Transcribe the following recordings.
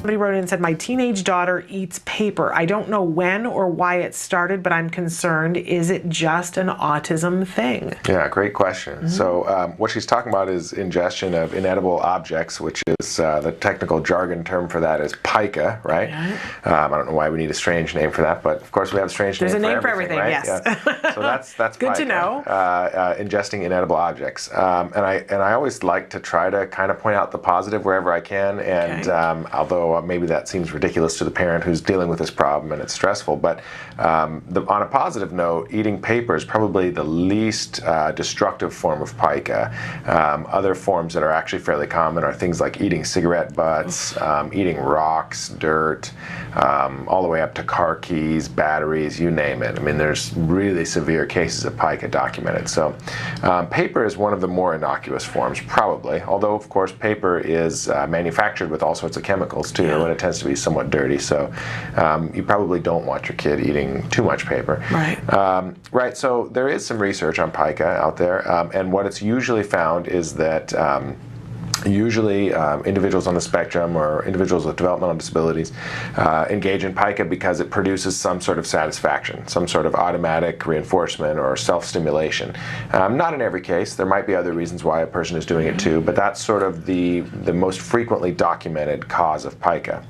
Somebody wrote in and said, my teenage daughter eats paper. I don't know when or why it started, but I'm concerned. Is it just an autism thing? Yeah, great question. So what she's talking about is ingestion of inedible objects, which is the technical jargon term for that is Pica, right? I don't know why we need a strange name for that, but of course we have a strange name for everything. There's a name for everything, right? Yes. Yeah. So that's good Pica, to know. Ingesting inedible objects, and I always like to try to kind of point out the positive wherever I can, and although maybe that seems ridiculous to the parent who's dealing with this problem and it's stressful, but on a positive note, eating paper is probably the least destructive form of Pica. Other forms that are actually fairly common are things like eating cigarette butts, eating rocks, dirt, all the way up to car keys, batteries, you name it. I mean, there's really severe cases of Pica documented. So paper is one of the more innocuous forms, probably, although of course paper is manufactured with all sorts of chemicals too, and it tends to be somewhat dirty, so you probably don't want your kid eating too much paper. Right, so there is some research on Pica out there, and what it's usually found is that usually individuals on the spectrum or individuals with developmental disabilities engage in Pica because it produces some sort of satisfaction, some sort of automatic reinforcement or self-stimulation. Not in every case. There might be other reasons why a person is doing it too, but that's sort of the most frequently documented cause of Pica.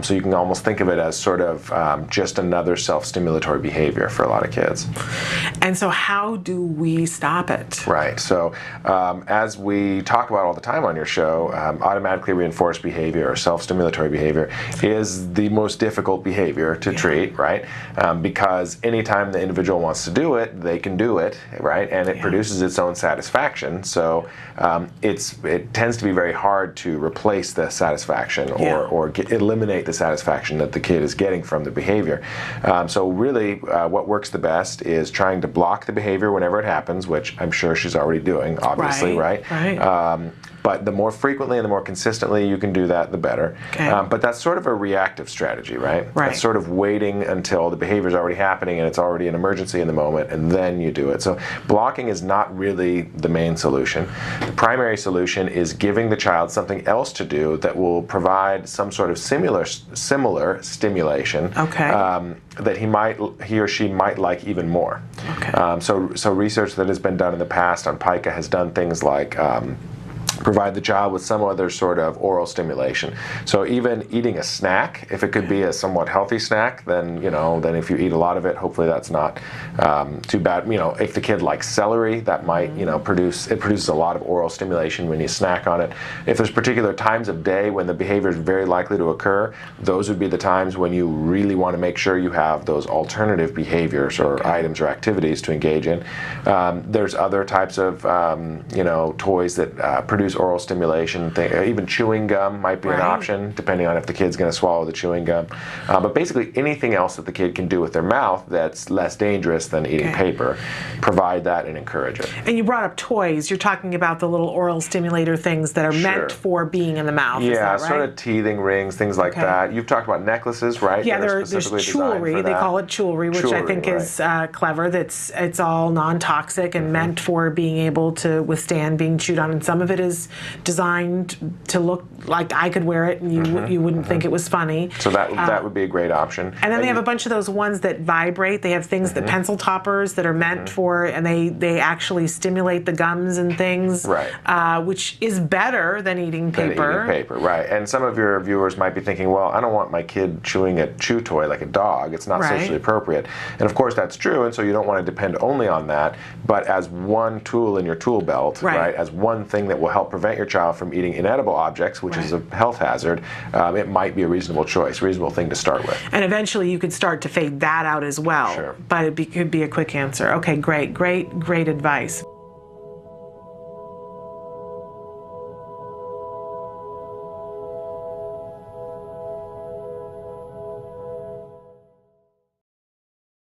So you can almost think of it as sort of just another self-stimulatory behavior for a lot of kids. And so how do we stop it? Right, so as we talk about all the time on your show, automatically reinforced behavior or self-stimulatory behavior is the most difficult behavior to treat, right? Because anytime the individual wants to do it, they can do it, right? And it produces its own satisfaction. So it tends to be very hard to replace the satisfaction or eliminate the satisfaction that the kid is getting from the behavior. So really what works the best is trying to block the behavior whenever it happens, which I'm sure she's already doing, obviously, right? But the more frequently and the more consistently you can do that, the better. But that's sort of a reactive strategy, right? That's sort of waiting until the behavior is already happening and it's already an emergency in the moment, and then you do it. So blocking is not really the main solution. The primary solution is giving the child something else to do that will provide some sort of similar stimulation that he or she might like even more. So research that has been done in the past on Pica has done things like provide the child with some other sort of oral stimulation. So even eating a snack, if it could be a somewhat healthy snack, then then if you eat a lot of it, hopefully that's not too bad. If the kid likes celery, that might produces a lot of oral stimulation when you snack on it. If there's particular times of day when the behavior is very likely to occur, those would be the times when you really want to make sure you have those alternative behaviors or items or activities to engage in. There's other types of toys that produce oral stimulation. Even chewing gum might be an option, depending on if the kid's going to swallow the chewing gum. But basically anything else that the kid can do with their mouth that's less dangerous than eating paper, provide that and encourage it. And you brought up toys. You're talking about the little oral stimulator things that are meant for being in the mouth. Is that right? Sort of teething rings, things like that. You've talked about necklaces, right? Yeah, there's jewelry. They call it jewelry, which I think is clever. It's all non-toxic and meant for being able to withstand being chewed on. And some of it is designed to look like I could wear it and you wouldn't think it was funny. So that would be a great option. And then they have a bunch of those ones that vibrate. They have things that pencil toppers that are meant for, and they actually stimulate the gums and things, which is better than eating paper. And some of your viewers might be thinking, well, I don't want my kid chewing a chew toy like a dog. It's not socially appropriate. And of course that's true, and so you don't want to depend only on that, but as one tool in your tool belt, as one thing that will help prevent your child from eating inedible objects, which is a health hazard, it might be a reasonable choice, reasonable thing to start with. And eventually you could start to fade that out as well. But it could be a quick answer. Okay, great advice.